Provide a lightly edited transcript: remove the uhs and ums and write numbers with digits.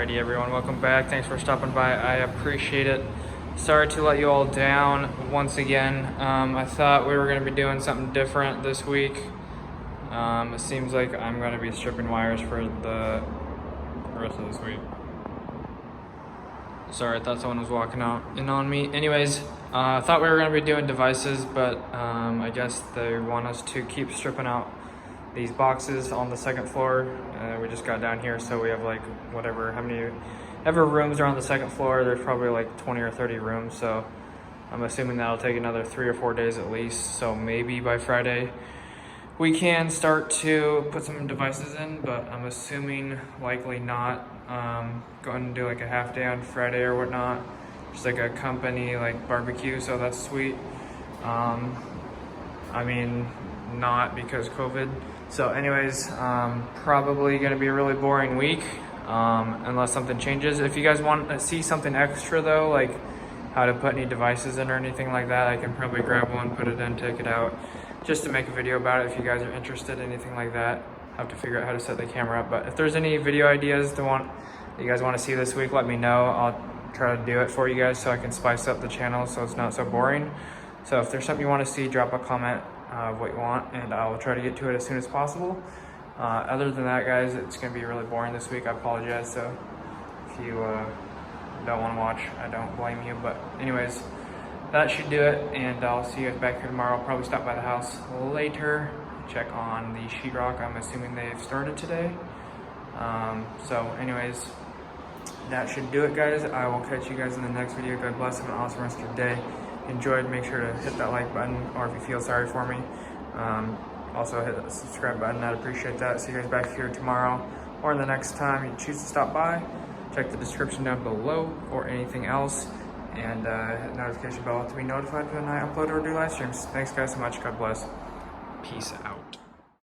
Alrighty everyone, welcome back. Thanks for stopping by. I appreciate it. Sorry to let you all down once again. I thought we were going to be doing something different this week. It seems like I'm going to be stripping wires for the rest of this week. Sorry, I thought someone was walking out in on me. Anyways, I thought we were going to be doing devices, but I guess they want us to keep stripping out these boxes on the second floor. We just got down here, so we have like whatever, ever rooms are on the second floor. There's probably like 20 or 30 rooms, so I'm assuming that'll take another 3 or 4 days at least. So maybe by Friday we can start to put some devices in, but I'm assuming likely not. Going to do like a half day on Friday or whatnot, just like a company like barbecue, so that's sweet. I mean, not because COVID. So anyways, probably gonna be a really boring week, unless something changes. If you guys want to see something extra though, like how to put any devices in or anything like that, I can probably grab one, put it in, take it out, just to make a video about it if you guys are interested, anything like that. Have to figure out how to set the camera up, but if there's any video ideas that you guys want to see this week, let me know. I'll try to do it for you guys so I can spice up the channel so it's not so boring. So if there's something you want to see, drop a comment of what you want, and I will try to get to it as soon as possible. Other than that, guys, it's going to be really boring this week. I apologize. So if you don't want to watch, I don't blame you. But anyways, that should do it, and I'll see you guys back here tomorrow. I'll probably stop by the house later, check on the sheetrock. I'm assuming they've started today. So anyways, that should do it, guys. I will catch you guys in the next video. God bless. Have an awesome rest of your day. Enjoyed, make sure to hit that like button, or if you feel sorry for me, also hit the subscribe button. I'd appreciate that. See you guys back here tomorrow, or the next time you choose to stop by. Check the description down below for anything else, and hit the notification bell to be notified when I upload or do live streams. Thanks guys so much. God bless. Peace out.